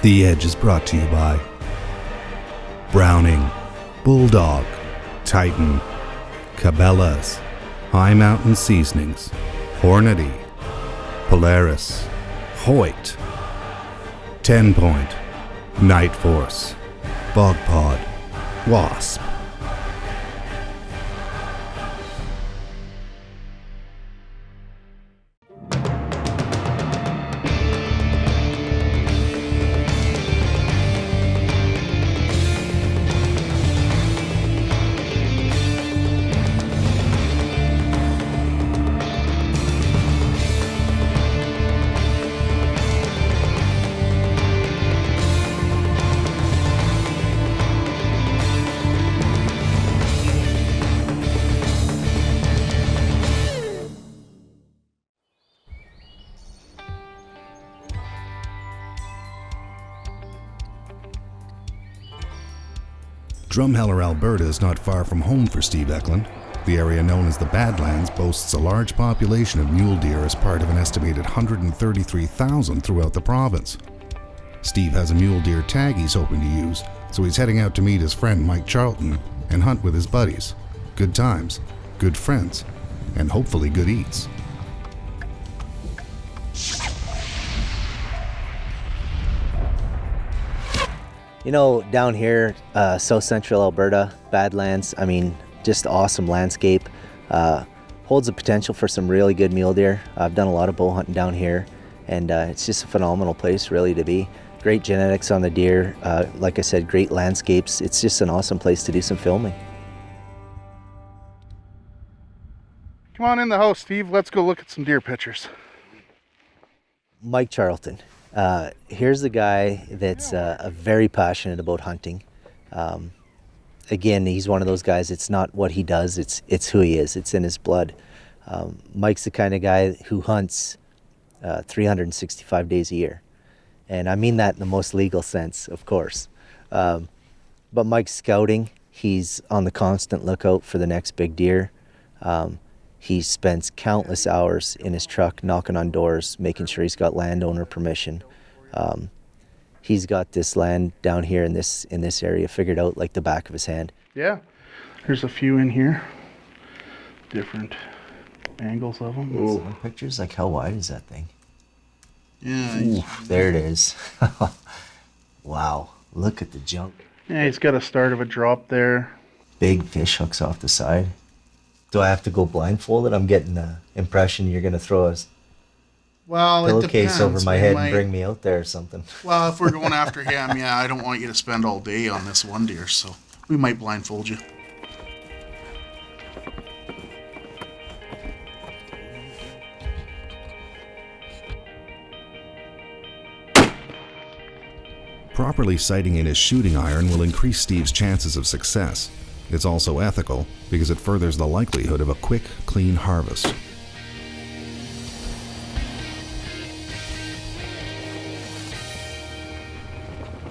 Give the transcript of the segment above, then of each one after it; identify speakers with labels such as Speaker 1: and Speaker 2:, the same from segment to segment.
Speaker 1: The Edge is brought to you by Browning, Bulldog, Titan, Cabela's, High Mountain Seasonings, Hornady, Polaris, Hoyt, 10 Point, Night Force, Bog Pod, Wasp. Drumheller, Alberta is not far from home for Steve Ecklund. The area known as the Badlands boasts a large population of mule deer as part of an estimated 133,000 throughout the province. Steve has a mule deer tag he's hoping to use, so he's heading out to meet his friend Mike Charlton and hunt with his buddies. Good times, good friends, and hopefully good eats.
Speaker 2: You know, down here, south central Alberta, Badlands, I mean, just awesome landscape. Holds the potential for some really good mule deer. I've done a lot of bow hunting down here, and it's just a phenomenal place really to be. Great genetics on the deer. Like I said, great landscapes. It's just an awesome place to do some filming.
Speaker 3: Come on in the house, Steve. Let's go look at some deer pictures.
Speaker 2: Mike Charlton. Here's the guy that's very passionate about hunting. Again, he's one of those guys, it's not what he does, it's who he is, it's in his blood. Mike's the kind of guy who hunts 365 days a year. And I mean that in the most legal sense, of course. But Mike's scouting, he's on the constant lookout for the next big deer. He spends countless hours in his truck knocking on doors, making sure he's got landowner permission. He's got this land down here in this area figured out like the back of his hand.
Speaker 3: Yeah, there's a few in here. Different angles of them.
Speaker 2: Ooh, pictures, like how wide is that thing?
Speaker 3: Yeah.
Speaker 2: Ooh, there it is. Wow, look at the junk.
Speaker 3: Yeah, he's got a start of a drop there.
Speaker 2: Big fish hooks off the side. Do I have to go blindfolded? I'm getting the impression you're going to throw a pillowcase over my head and bring me out there or something.
Speaker 3: Well, if we're going after him, yeah, I don't want you to spend all day on this one deer, so we might blindfold you.
Speaker 1: Properly sighting in his shooting iron will increase Steve's chances of success. It's also ethical because it furthers the likelihood of a quick, clean harvest.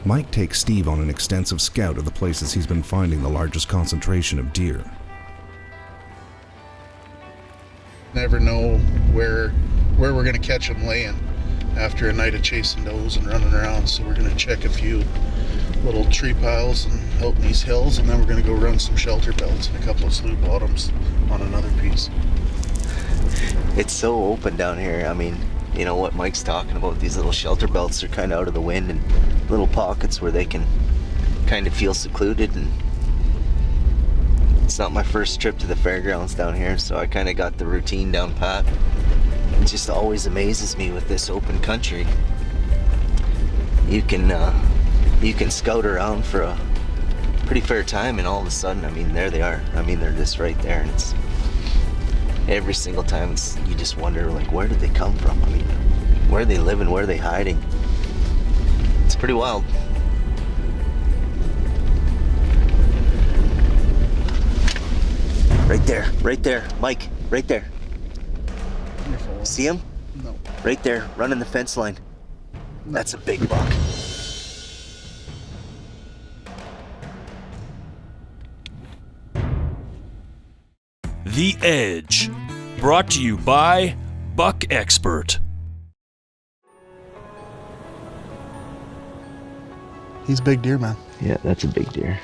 Speaker 1: Mike takes Steve on an extensive scout of the places he's been finding the largest concentration of deer.
Speaker 3: Never know where we're going to catch them laying after a night of chasing does and running around, so we're going to check a few little tree piles and out in these hills, and then we're going to go run some shelter belts and a couple of slough bottoms on another piece.
Speaker 2: It's so open down here. I mean, you know what Mike's talking about, these little shelter belts are kind of out of the wind and little pockets where they can kind of feel secluded. And it's not my first trip to the fairgrounds down here, so I kind of got the routine down pat. It just always amazes me with this open country. You can scout around for a pretty fair time, and all of a sudden, I mean, there they are. I mean, they're just right there, and it's every single time you just wonder, like, where did they come from? I mean, where are they living? Where are they hiding? It's pretty wild. Right there, Mike, right there. See him?
Speaker 3: No.
Speaker 2: Right there, running the fence line. That's a big buck.
Speaker 4: The Edge, brought to you by Buck Expert.
Speaker 3: He's a big deer, man.
Speaker 2: Yeah, that's a big deer.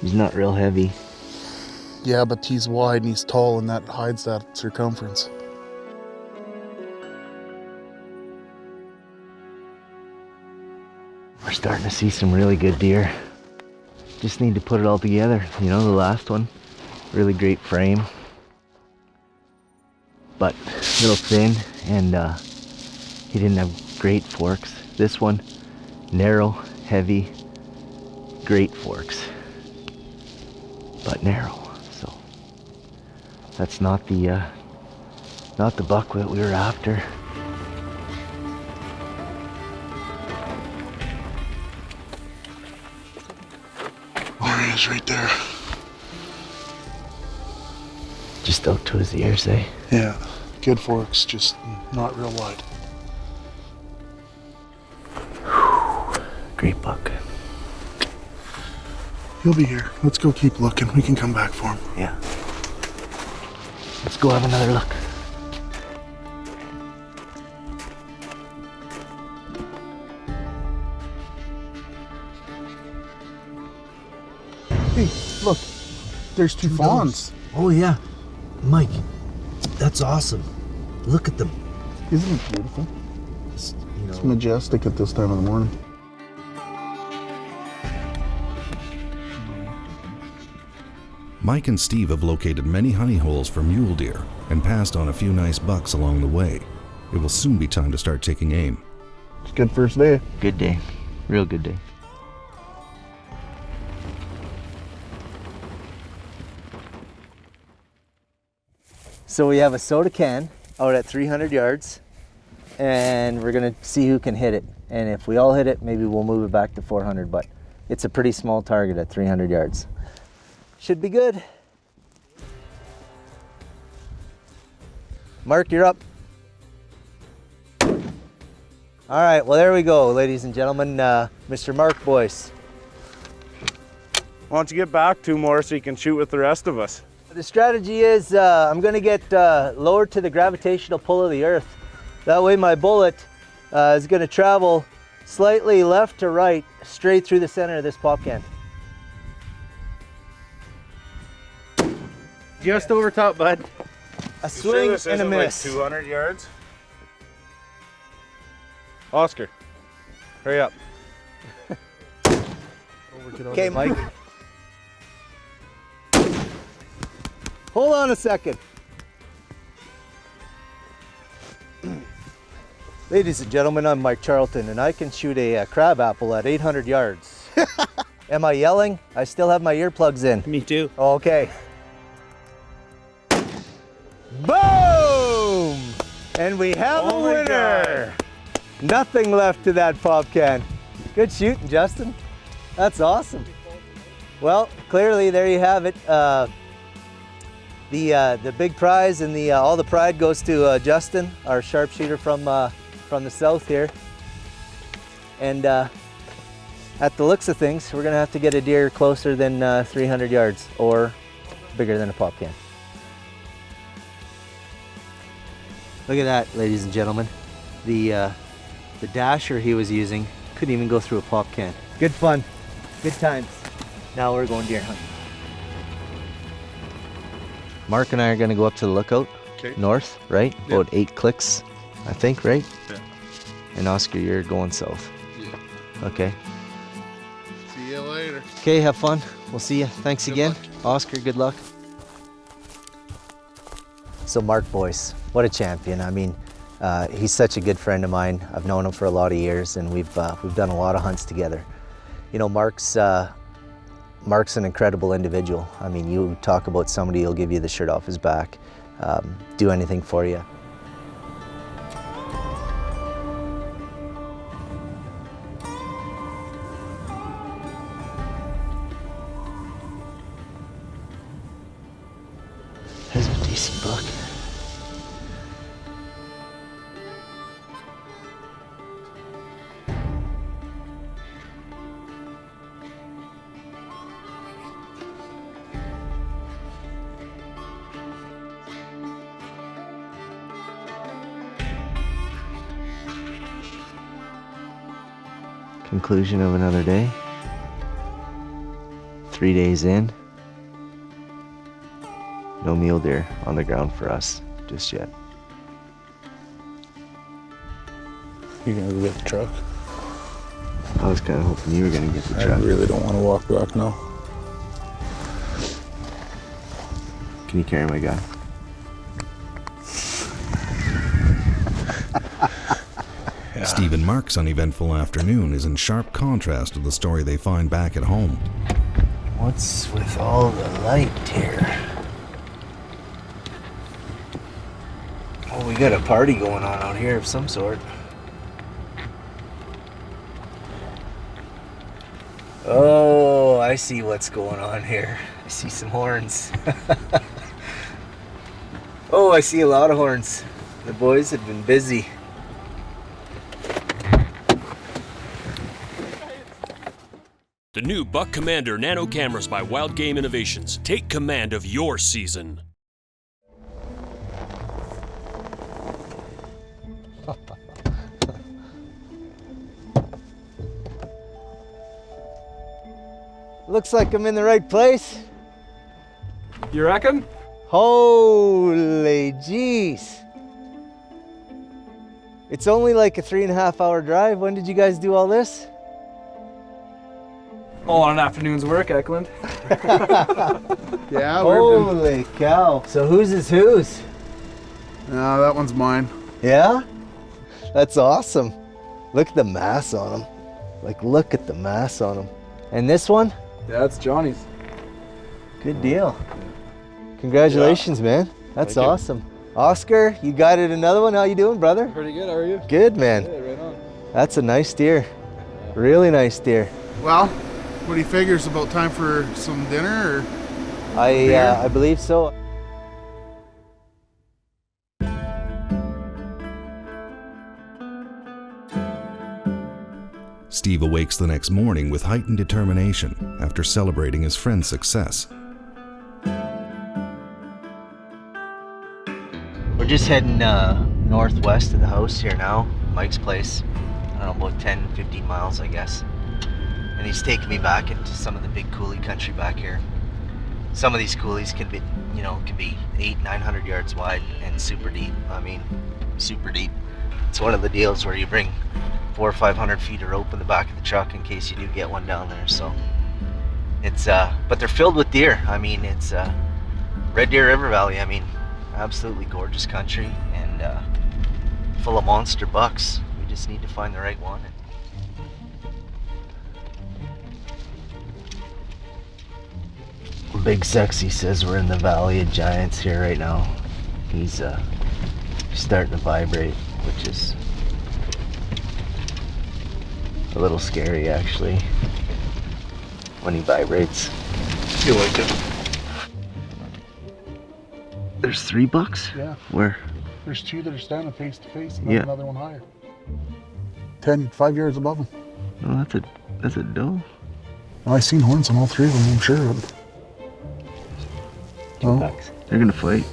Speaker 2: He's not real heavy.
Speaker 3: Yeah, but he's wide and he's tall, and that hides that circumference.
Speaker 2: We're starting to see some really good deer. Just need to put it all together. You know, the last one, really great frame, but a little thin, and he didn't have great forks. This one, narrow, heavy, great forks, but narrow. So that's not the buck that we were after.
Speaker 3: There he is, right there.
Speaker 2: Just out to his ears, eh?
Speaker 3: Yeah, good forks, just not real wide.
Speaker 2: Great buck.
Speaker 3: He'll be here. Let's go keep looking. We can come back for him.
Speaker 2: Yeah. Let's go have another look.
Speaker 3: Hey, look. There's two fawns.
Speaker 2: Oh yeah, Mike, that's awesome. Look at them.
Speaker 3: Isn't it beautiful?
Speaker 2: It's
Speaker 3: It's majestic at this time of the morning.
Speaker 1: Mike and Steve have located many honey holes for mule deer and passed on a few nice bucks along the way. It will soon be time to start taking aim.
Speaker 3: It's a good first day.
Speaker 2: Good day, real good day. So we have a soda can out at 300 yards, and we're gonna see who can hit it. And if we all hit it, maybe we'll move it back to 400, but it's a pretty small target at 300 yards. Should be good. Mark, you're up. All right, well, there we go, ladies and gentlemen. Mr. Mark Boyce.
Speaker 5: Why don't you get back 2 more so you can shoot with the rest of us?
Speaker 2: The strategy is I'm going to get lower to the gravitational pull of the earth. That way my bullet is going to travel slightly left to right, straight through the center of this pop can.
Speaker 5: Just over top, bud.
Speaker 2: A swing and a miss.
Speaker 5: Like 200 yards? Oscar, hurry up.
Speaker 2: Okay, Mike. Hold on a second. Ladies and gentlemen, I'm Mike Charlton, and I can shoot a crab apple at 800 yards. Am I yelling? I still have my earplugs in.
Speaker 5: Me too.
Speaker 2: Okay. Boom! And we have a winner. Nothing left to that pop can. Good shooting, Justin. That's awesome. Well, clearly there you have it. The big prize and all the pride goes to Justin, our sharpshooter from the south here. And at the looks of things, we're gonna have to get a deer closer than 300 yards or bigger than a pop can. Look at that, ladies and gentlemen. The dasher he was using couldn't even go through a pop can. Good fun, good times. Now we're going deer hunting. Mark and I are going to go up to the lookout, north, right?
Speaker 3: Yeah.
Speaker 2: About 8 clicks, I think, right?
Speaker 3: Yeah.
Speaker 2: And Oscar, you're going south.
Speaker 3: Yeah.
Speaker 2: Okay.
Speaker 3: See you later.
Speaker 2: Okay, have fun. We'll see you. Thanks
Speaker 3: Good
Speaker 2: again.
Speaker 3: luck.
Speaker 2: Oscar, good luck. So Mark Boyce, what a champion. I mean, he's such a good friend of mine. I've known him for a lot of years, and we've done a lot of hunts together. You know, Mark's an incredible individual. I mean, you talk about somebody who'll give you the shirt off his back, do anything for you. There's a decent buck. Conclusion of another day. 3 days in. No mule deer on the ground for us just yet.
Speaker 3: You gonna go get the truck?
Speaker 2: I was kind of hoping you were going to get the
Speaker 3: I
Speaker 2: truck.
Speaker 3: really don't want to walk back now.
Speaker 2: Can you carry my gun?
Speaker 3: Yeah.
Speaker 1: Steve and Mark's uneventful afternoon is in sharp contrast to the story they find back at home.
Speaker 2: What's with all the light here? Oh, we got a party going on out here of some sort. Oh, I see what's going on here. I see some horns. Oh, I see a lot of horns. The boys have been busy.
Speaker 4: The new Buck Commander nano cameras by Wild Game Innovations. Take command of your season.
Speaker 2: Looks like I'm in the right place.
Speaker 5: You reckon?
Speaker 2: Holy jeez. It's only like a 3.5 hour drive. When did you guys do all this?
Speaker 5: All on an afternoon's work, Ecklund.
Speaker 3: Yeah,
Speaker 2: Holy cow. So whose is whose?
Speaker 3: No, that one's mine.
Speaker 2: Yeah? That's awesome. Look at the mass on them. Like, look at the mass on them. And this one?
Speaker 5: Yeah, it's Johnny's.
Speaker 2: Good deal. Congratulations, man. That's
Speaker 5: Thank you.
Speaker 2: awesome. Oscar, you guided another one. How you doing, brother?
Speaker 5: Pretty good, how are you?
Speaker 2: Good, man.
Speaker 5: Yeah, right on.
Speaker 2: That's a nice deer. Really nice deer.
Speaker 3: Well, what do you figure? It's about time for some dinner, or?
Speaker 2: I believe so.
Speaker 1: Steve awakes the next morning with heightened determination after celebrating his friend's success.
Speaker 2: We're just heading northwest of the house here now, Mike's place. I don't know, about 10, 15 miles, I guess. And he's taking me back into some of the big coulee country back here. Some of these coulees can be, can be 800-900 yards wide and super deep. I mean, super deep. It's one of the deals where you bring 400 or 500 feet of rope in the back of the truck in case you do get one down there. So it's, but they're filled with deer. I mean, it's Red Deer River Valley. I mean, absolutely gorgeous country and full of monster bucks. We just need to find the right one. Big Sexy says we're in the Valley of Giants here right now. He's starting to vibrate, which is a little scary actually when he vibrates.
Speaker 3: You like it?
Speaker 2: There's 3 bucks?
Speaker 3: Yeah.
Speaker 2: Where?
Speaker 3: There's 2 that are standing face to face, and
Speaker 2: Yeah.
Speaker 3: then another one higher. 5 yards above them.
Speaker 2: Oh, that's a doe.
Speaker 3: Well, I seen horns on all 3 of them, I'm sure of it.
Speaker 2: 2 bucks. They're gonna fight.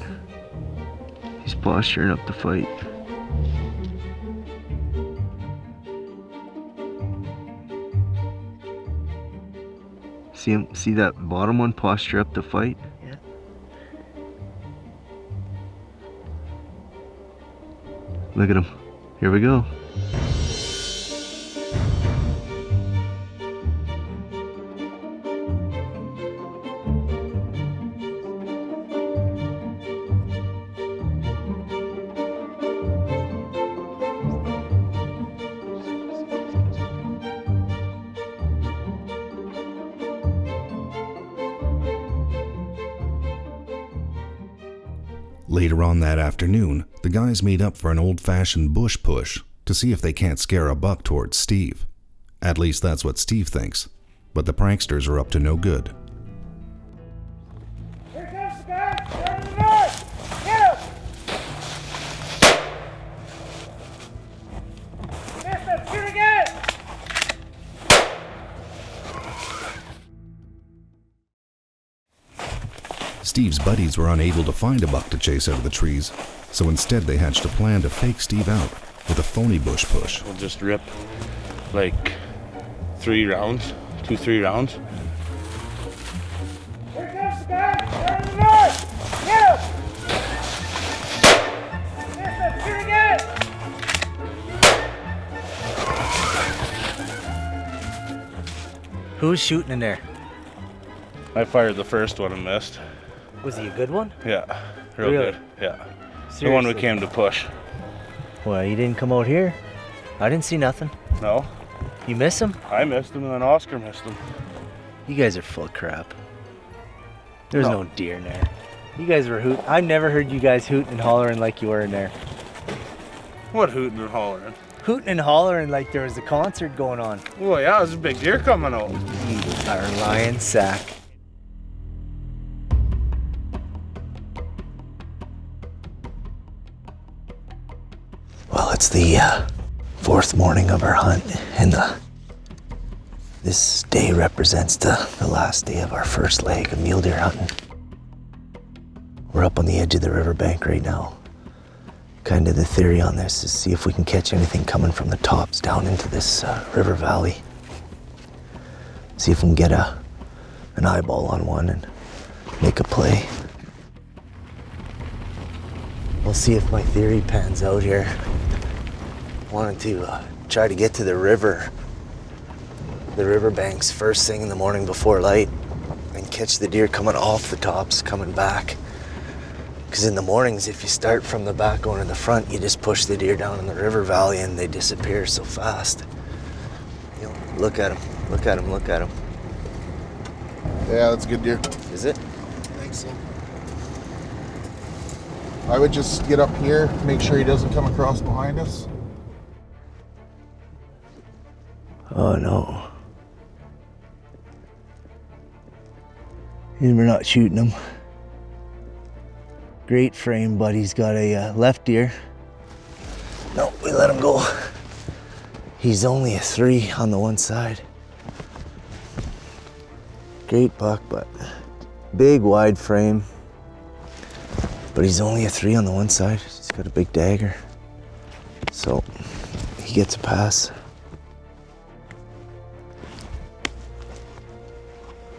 Speaker 2: He's posturing up to fight. See him? See that bottom one posture up to fight? Yeah. Look at him. Here we go.
Speaker 1: Later on that afternoon, the guys meet up for an old-fashioned bush push to see if they can't scare a buck towards Steve. At least that's what Steve thinks, but the pranksters are up to no good.
Speaker 6: Here comes the guy! Turn to the north! Get him! Missed him! Shoot again!
Speaker 1: Steve's buddies were unable to find a buck to chase out of the trees, so instead they hatched a plan to fake Steve out with a phony bush push.
Speaker 7: We'll just rip like 3 rounds, 2-3 rounds.
Speaker 6: Here comes the guy. Turn to the north. Get him. Listen, shoot again.
Speaker 2: Who's shooting in there?
Speaker 7: I fired the first one and missed.
Speaker 2: Was he a good one?
Speaker 7: Yeah, real
Speaker 2: Really?
Speaker 7: good. Yeah. The one we
Speaker 2: Seriously?
Speaker 7: came to push.
Speaker 2: Well, you didn't come out here. I didn't see nothing.
Speaker 7: No,
Speaker 2: You miss him?
Speaker 7: I missed him and then Oscar missed him.
Speaker 2: You guys are full of crap. There's
Speaker 7: No.
Speaker 2: no deer in there. You guys were hooting. I've never heard you guys hooting and hollering like you were in there.
Speaker 7: What hooting and hollering?
Speaker 2: Hooting and hollering like there was a concert going on.
Speaker 7: Well, yeah, there's a big deer coming out.
Speaker 2: You are lying sack. Well, it's the fourth morning of our hunt, and this day represents the last day of our first leg of mule deer hunting. We're up on the edge of the riverbank right now. Kind of the theory on this is see if we can catch anything coming from the tops down into this river valley. See if we can get an eyeball on one and make a play. We'll see if my theory pans out here. Wanted to try to get to the riverbanks first thing in the morning before light and catch the deer coming off the tops, coming back. Because in the mornings, if you start from the back going to the front, you just push the deer down in the river valley and they disappear so fast. You know, look at him, look at him, look at him.
Speaker 3: Yeah, that's a good deer.
Speaker 2: Is it?
Speaker 3: I think so. I would just get up here, make sure he doesn't come across behind us.
Speaker 2: Oh no. And we're not shooting him. Great frame, but he's got a left ear. No, we let him go. He's only a 3 on the one side. Great buck, but big wide frame. But he's only a 3 on the one side. He's got a big dagger. So he gets a pass.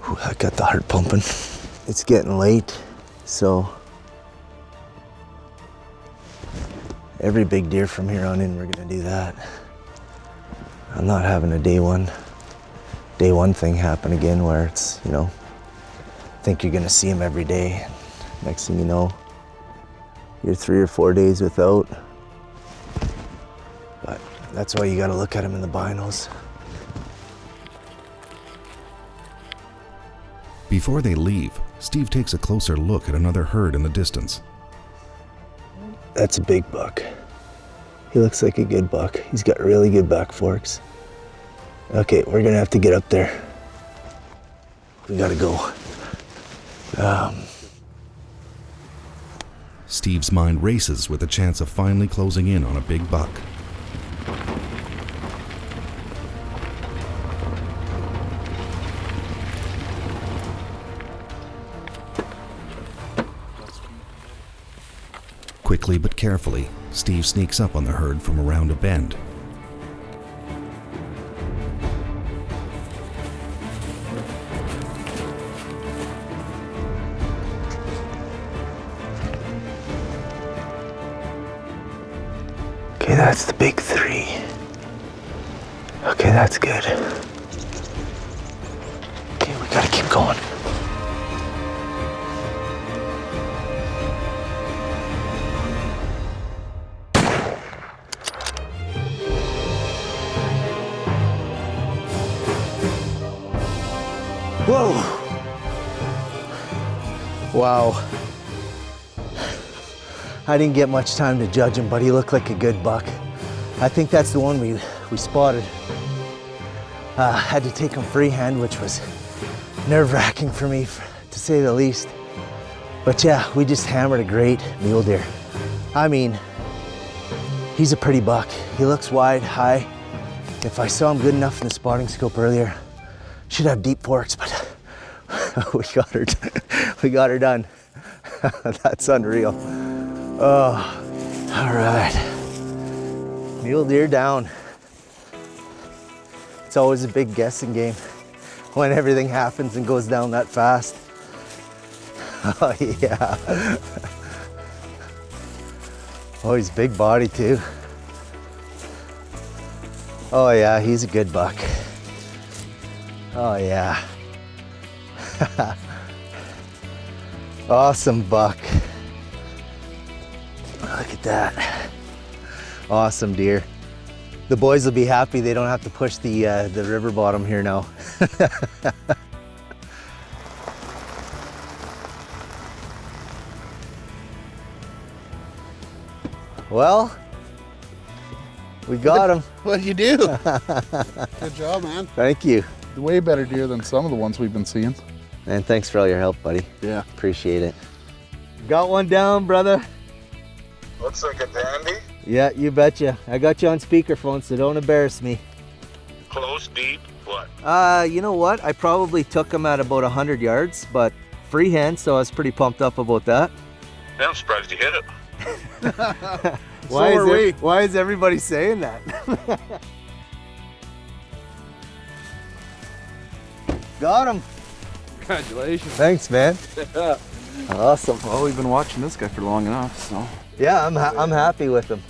Speaker 2: Ooh, that got the heart pumping. It's getting late, so every big deer from here on in, we're gonna do that. I'm not having a day one thing happen again where it's, you know, think you're gonna see him every day. Next thing you know, you're 3 or 4 days without. But that's why you gotta look at him in the binos.
Speaker 1: Before they leave, Steve takes a closer look at another herd in the distance.
Speaker 2: That's a big buck. He looks like a good buck. He's got really good back forks. Okay, we're gonna have to get up there. We gotta go.
Speaker 1: Steve's mind races with the chance of finally closing in on a big buck. Quickly but carefully, Steve sneaks up on the herd from around a bend.
Speaker 2: Okay, that's the big 3. Okay, that's good. Okay, we gotta keep going. Whoa! Wow. I didn't get much time to judge him, but he looked like a good buck. I think that's the one we spotted. Had to take him freehand, which was nerve-wracking for me, to say the least. But yeah, we just hammered a great mule deer. I mean, he's a pretty buck. He looks wide, high. If I saw him good enough in the spotting scope earlier, should have deep forks, but we got her done. That's unreal. Oh, all right. Mule deer down. It's always a big guessing game when everything happens and goes down that fast. Oh yeah. Oh, he's big body too. Oh yeah, he's a good buck. Oh yeah. Awesome buck. Look at that. Awesome deer. The boys will be happy they don't have to push the river bottom here now. Well, we got him.
Speaker 3: What'd you do? Good job, man.
Speaker 2: Thank you.
Speaker 3: Way better deer than some of the ones we've been seeing.
Speaker 2: And thanks for all your help, buddy.
Speaker 3: Yeah.
Speaker 2: Appreciate it. Got one down, brother.
Speaker 8: Looks like a dandy.
Speaker 2: Yeah, you betcha. I got you on speakerphone, so don't embarrass me.
Speaker 8: Close, deep, what?
Speaker 2: You know what? I probably took him at about 100 yards, but freehand, so I was pretty pumped up about that.
Speaker 8: Yeah, I'm surprised you hit it.
Speaker 2: Why is everybody saying that? Got him.
Speaker 5: Congratulations.
Speaker 2: Thanks, man. Awesome.
Speaker 5: Well, we've been watching this guy for long enough, so.
Speaker 2: Yeah, I'm happy with him.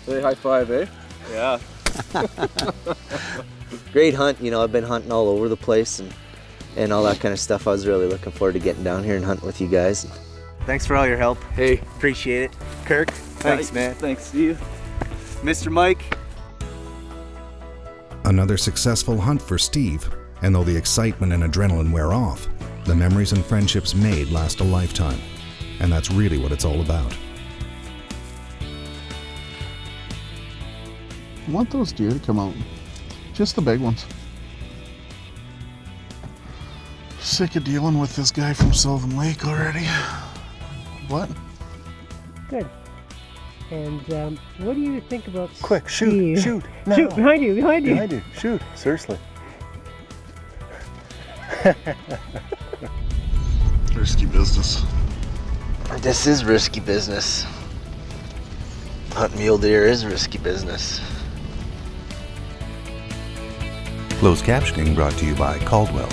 Speaker 5: Say high five, eh? Yeah.
Speaker 2: Great hunt. You know, I've been hunting all over the place and all that kind of stuff. I was really looking forward to getting down here and hunting with you guys. Thanks for all your help.
Speaker 5: Hey.
Speaker 2: Appreciate it. Kirk, thanks, man.
Speaker 5: Thanks, see you.
Speaker 2: Mr. Mike.
Speaker 1: Another successful hunt for Steve, and though the excitement and adrenaline wear off, the memories and friendships made last a lifetime. And that's really what it's all about.
Speaker 3: I want those deer to come out. Just the big ones. Sick of dealing with this guy from Sylvan Lake already. What?
Speaker 9: Good. And what do you think about
Speaker 2: Quick,
Speaker 9: Steve?
Speaker 2: shoot. No.
Speaker 9: Shoot, behind you, behind you.
Speaker 2: Behind you. Shoot. Seriously.
Speaker 3: Risky business.
Speaker 2: This is risky business. Hunting mule deer is risky business.
Speaker 1: Closed captioning brought to you by Caldwell.